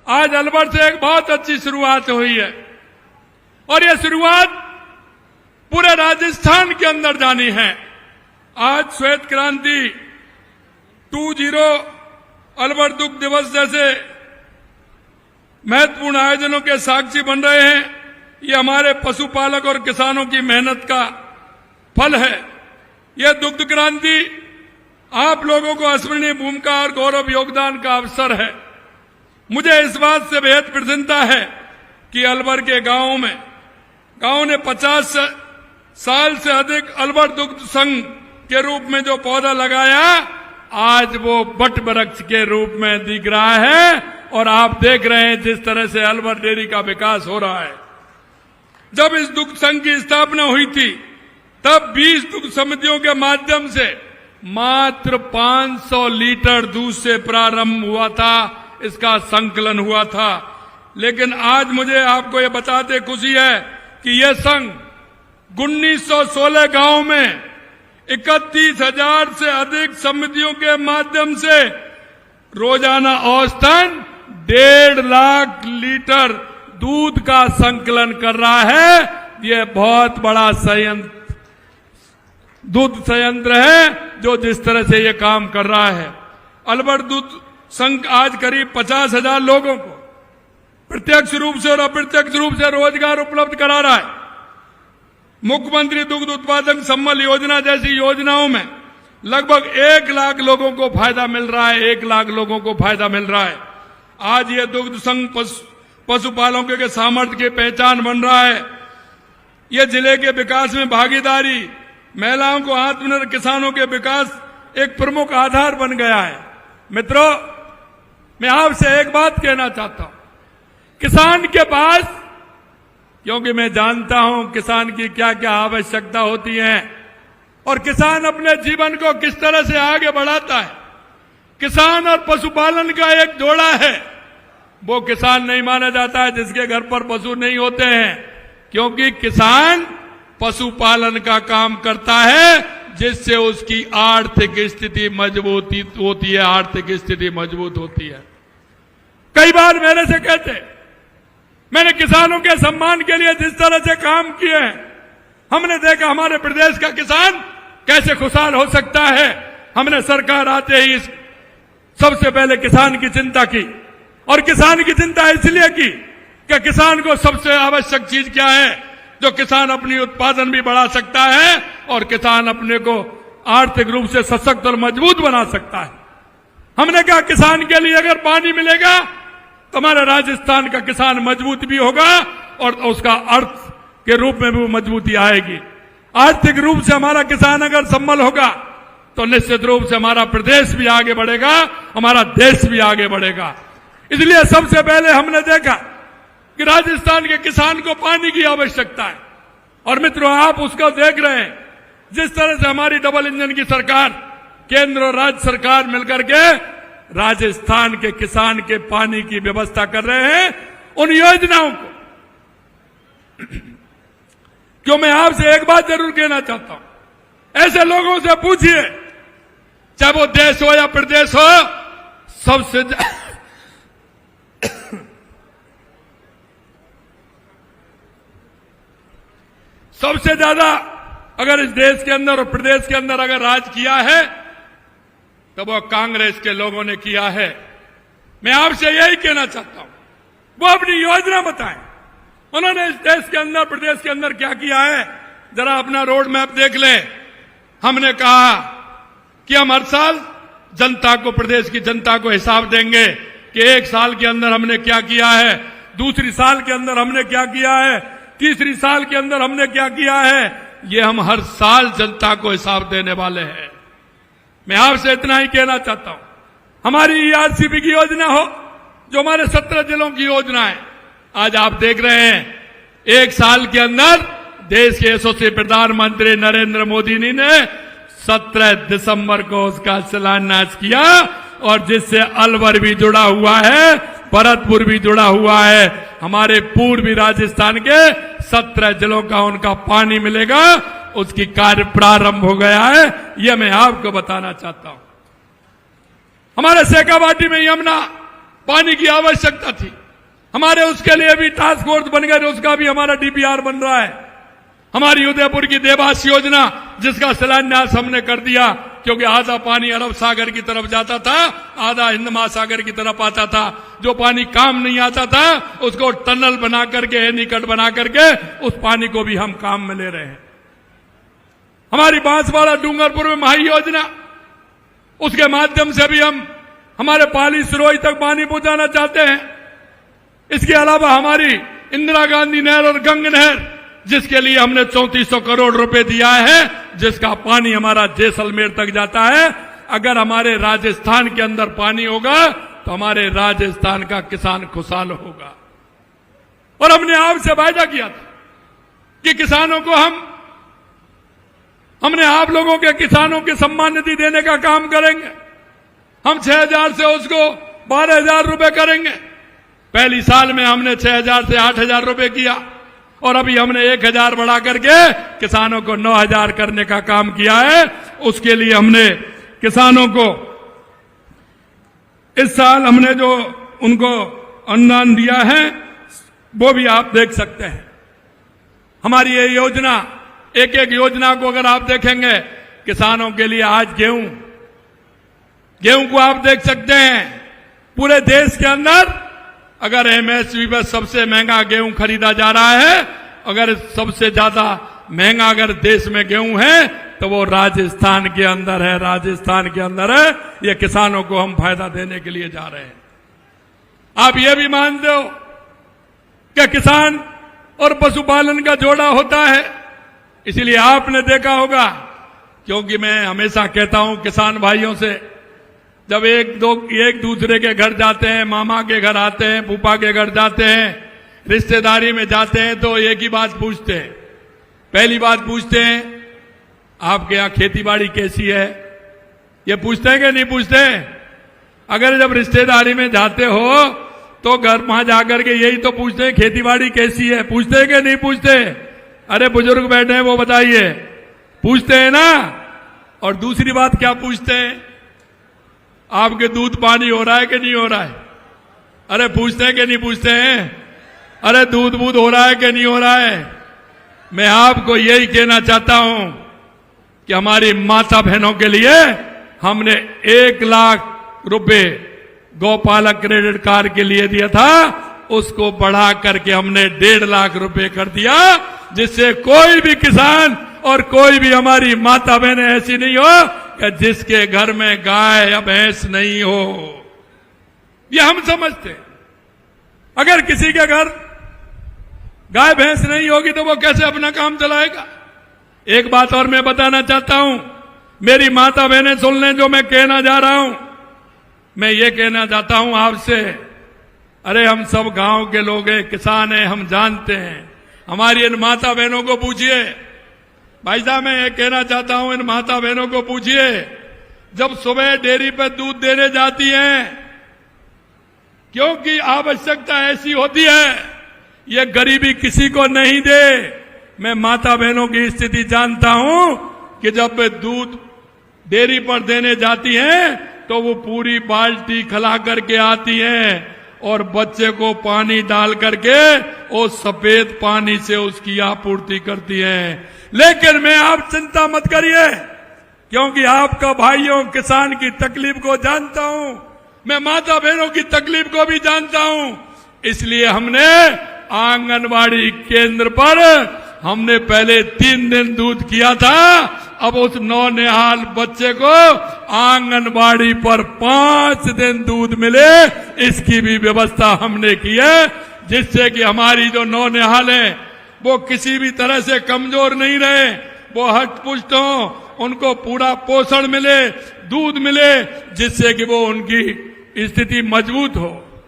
आज अलवर से एक बहुत अच्छी शुरुआत हुई है और ये शुरुआत पूरे राजस्थान के अंदर जानी है। आज श्वेत क्रांति 20 अलवर दुग्ध दिवस जैसे महत्वपूर्ण आयोजनों के साक्षी बन रहे हैं। ये हमारे पशुपालक और किसानों की मेहनत का फल है। यह दुग्ध क्रांति आप लोगों को अविस्मरणीय भूमिका और गौरव योगदान का अवसर है। मुझे इस बात से बेहद प्रसन्नता है कि अलवर के गांव ने 50 साल से अधिक अलवर दुग्ध संघ के रूप में जो पौधा लगाया, आज वो बट वृक्ष के रूप में दिख रहा है और आप देख रहे हैं जिस तरह से अलवर डेयरी का विकास हो रहा है। जब इस दुग्ध संघ की स्थापना हुई थी तब 20 दुग्ध समितियों के माध्यम से मात्र 500 लीटर दूध से प्रारंभ हुआ था, इसका संकलन हुआ था। लेकिन आज मुझे आपको ये बताते खुशी है कि यह संघ 1916 गांव में 31,000 से अधिक समितियों के माध्यम से रोजाना औसतन 1.5 लाख लीटर दूध का संकलन कर रहा है। यह बहुत बड़ा दूध संयंत्र है जो जिस तरह से ये काम कर रहा है। अलवर दूध संघ आज करीब 50,000 लोगों को प्रत्यक्ष रूप से और अप्रत्यक्ष रूप से रोजगार उपलब्ध करा रहा है। मुख्यमंत्री दुग्ध उत्पादक सम्मान योजना जैसी योजनाओं में लगभग 1 लाख लोगों को फायदा मिल रहा है। 1 लाख लोगों को फायदा मिल रहा है। आज ये दुग्ध संघ पशुपालकों के सामर्थ्य की पहचान बन रहा है। ये जिले के विकास में भागीदारी, महिलाओं को आत्मनिर्भर, किसानों के विकास एक प्रमुख आधार बन गया है। मित्रों, मैं आपसे एक बात कहना चाहता हूं। किसान के पास, क्योंकि मैं जानता हूं किसान की क्या क्या आवश्यकता होती है और किसान अपने जीवन को किस तरह से आगे बढ़ाता है। किसान और पशुपालन का एक जोड़ा है। वो किसान नहीं माना जाता है जिसके घर पर पशु नहीं होते हैं, क्योंकि किसान पशुपालन का काम करता है जिससे उसकी आर्थिक स्थिति मजबूत होती है। आर्थिक स्थिति मजबूत होती है। कई बार मेरे से कहते, मैंने किसानों के सम्मान के लिए जिस तरह से काम किए हैं, हमने देखा हमारे प्रदेश का किसान कैसे खुशहाल हो सकता है। हमने सरकार आते ही सबसे पहले किसान की चिंता की और किसान की चिंता इसलिए की कि किसान को सबसे आवश्यक चीज क्या है, जो किसान अपनी उत्पादन भी बढ़ा सकता है और किसान अपने को आर्थिक रूप से सशक्त और मजबूत बना सकता है। हमने कहा किसान के लिए अगर पानी मिलेगा तो हमारे राजस्थान का किसान मजबूत भी होगा और उसका अर्थ के रूप में भी मजबूती आएगी। आर्थिक रूप से हमारा किसान अगर संबल होगा तो निश्चित रूप से हमारा प्रदेश भी आगे बढ़ेगा, हमारा देश भी आगे बढ़ेगा। इसलिए सबसे पहले हमने देखा कि राजस्थान के किसान को पानी की आवश्यकता है और मित्रों, आप उसको देख रहे हैं। जिस तरह से हमारी डबल इंजन की सरकार, केंद्र और राज्य सरकार मिलकर के राजस्थान के किसान के पानी की व्यवस्था कर रहे हैं, उन योजनाओं को क्यों मैं आपसे एक बात जरूर कहना चाहता हूं। ऐसे लोगों से पूछिए, चाहे वो देश हो या प्रदेश हो, सबसे ज्यादा अगर इस देश के अंदर और प्रदेश के अंदर अगर राज किया है तो वो कांग्रेस के लोगों ने किया है। मैं आपसे यही कहना चाहता हूं, वो अपनी योजना बताएं। उन्होंने इस देश के अंदर, प्रदेश के अंदर क्या किया है, जरा अपना रोड मैप देख लें। हमने कहा कि हम हर साल जनता को, प्रदेश की जनता को हिसाब देंगे कि 1 साल के अंदर हमने क्या किया है, दूसरी साल के अंदर हमने क्या किया है, तीसरी साल के अंदर हमने क्या किया है। ये हम हर साल जनता को हिसाब देने वाले हैं। मैं आपसे इतना ही कहना चाहता हूं, हमारी ईआरसीपी की योजना हो, जो हमारे 17 जिलों की योजना है, आज आप देख रहे हैं 1 साल के अंदर देश के यशस्वी प्रधानमंत्री नरेंद्र मोदी जी ने 17 दिसंबर को उसका शिलान्यास किया और जिससे अलवर भी जुड़ा हुआ है, भरतपुर भी जुड़ा हुआ है। हमारे पूर्वी राजस्थान के 17 जिलों का उनका पानी मिलेगा, उसकी कार्य प्रारंभ हो गया है। यह मैं आपको बताना चाहता हूं। हमारे शेखावाटी में यमुना पानी की आवश्यकता थी। हमारे उसके लिए भी टास्क फोर्स बन गए, उसका भी हमारा डीपीआर बन रहा है। हमारी उदयपुर की देवास योजना जिसका शिलान्यास हमने कर दिया, क्योंकि आधा पानी अरब सागर की तरफ जाता था, आधा हिंद महासागर की तरफ आता था। जो पानी काम नहीं आता था उसको टनल बना करके, एनीकट बना करके उस पानी को भी हम काम में ले रहे हैं। हमारी बांसवाड़ा डूंगरपुर में महाई योजना, उसके माध्यम से भी हम हमारे पाली सिरोही तक पानी पहुंचाना चाहते हैं। इसके अलावा हमारी इंदिरा गांधी नहर और गंग नहर, जिसके लिए हमने 3400 करोड़ रुपए दिया है, जिसका पानी हमारा जैसलमेर तक जाता है। अगर हमारे राजस्थान के अंदर पानी होगा तो हमारे राजस्थान का किसान खुशहाल होगा। और हमने आपसे वायदा किया था कि किसानों को हमने आप लोगों के किसानों की सम्मान निधि देने का काम करेंगे। हम 6,000 से उसको 12,000 रुपए करेंगे। पहली साल में हमने 6,000 से 8,000 रुपए किया और अभी हमने 1,000 बढ़ा करके किसानों को 9,000 करने का काम किया है। उसके लिए हमने किसानों को इस साल हमने जो उनको अनुदान दिया है वो भी आप देख सकते हैं। हमारी ये योजना, एक एक योजना को अगर आप देखेंगे, किसानों के लिए आज गेहूं को आप देख सकते हैं। पूरे देश के अंदर अगर एमएसपी पर सबसे महंगा गेहूं खरीदा जा रहा है, अगर सबसे ज्यादा महंगा अगर देश में गेहूं है तो वो राजस्थान के अंदर है, राजस्थान के अंदर है। ये किसानों को हम फायदा देने के लिए जा रहे हैं। आप ये भी मानते हो कि किसान और पशुपालन का जोड़ा होता है। इसलिए आपने देखा होगा, क्योंकि मैं हमेशा कहता हूं किसान भाइयों से, जब एक दूसरे के घर जाते हैं, मामा के घर आते हैं, फूफा के घर जाते हैं, रिश्तेदारी में जाते हैं, तो एक ही बात पूछते हैं। पहली बात पूछते हैं, आपके यहां खेतीबाड़ी कैसी है? ये पूछते हैं कि नहीं पूछते? अगर जब रिश्तेदारी में जाते हो तो घर वहां जाकर के यही तो पूछते हैं, खेतीबाड़ी कैसी है? पूछते हैं कि नहीं पूछते? अरे बुजुर्ग बैठे हैं, वो बताइए, पूछते हैं ना। और दूसरी बात क्या पूछते हैं? आपके दूध पानी हो रहा है कि नहीं हो रहा है? अरे पूछते हैं कि नहीं पूछते हैं? अरे दूध बूध हो रहा है कि नहीं हो रहा है? मैं आपको यही कहना चाहता हूं कि हमारी माता बहनों के लिए हमने 1 लाख रुपए गौपालक क्रेडिट कार्ड के लिए दिया था, उसको बढ़ा करके हमने 1.5 लाख रुपए कर दिया, जिससे कोई भी किसान और कोई भी हमारी माता बहनें ऐसी नहीं हो कि जिसके घर में गाय या भैंस नहीं हो। ये हम समझते हैं। अगर किसी के घर गाय भैंस नहीं होगी तो वो कैसे अपना काम चलाएगा? एक बात और मैं बताना चाहता हूं, मेरी माता बहनें सुन लें जो मैं कहना जा रहा हूं। मैं ये कहना चाहता हूं आपसे, अरे हम सब गांव के लोग हैं, किसान हैं, हम जानते हैं। हमारी इन माता बहनों को पूछिए। भाई साहब, मैं ये कहना चाहता हूं, इन माता बहनों को पूछिए, जब सुबह डेयरी पर दूध देने जाती हैं, क्योंकि आवश्यकता ऐसी होती है, ये गरीबी किसी को नहीं दे। मैं माता बहनों की स्थिति जानता हूं कि जब वे दूध डेयरी पर देने जाती हैं तो वो पूरी बाल्टी खला करके आती हैं और बच्चे को पानी डाल करके वो सफेद पानी से उसकी आपूर्ति करती हैं। लेकिन मैं आप चिंता मत करिए, क्योंकि आपका भाइयों किसान की तकलीफ को जानता हूं, मैं माता बहनों की तकलीफ को भी जानता हूं। इसलिए हमने आंगनवाड़ी केंद्र पर हमने पहले 3 दिन दूध किया था, अब उस नौनिहाल बच्चे को आंगनबाड़ी पर 5 दिन दूध मिले, इसकी भी व्यवस्था हमने की है, जिससे कि हमारी जो नौनिहाल है वो किसी भी तरह से कमजोर नहीं रहे, वो हष्ट-पुष्ट हो, उनको पूरा पोषण मिले, दूध मिले, जिससे कि वो उनकी स्थिति मजबूत हो।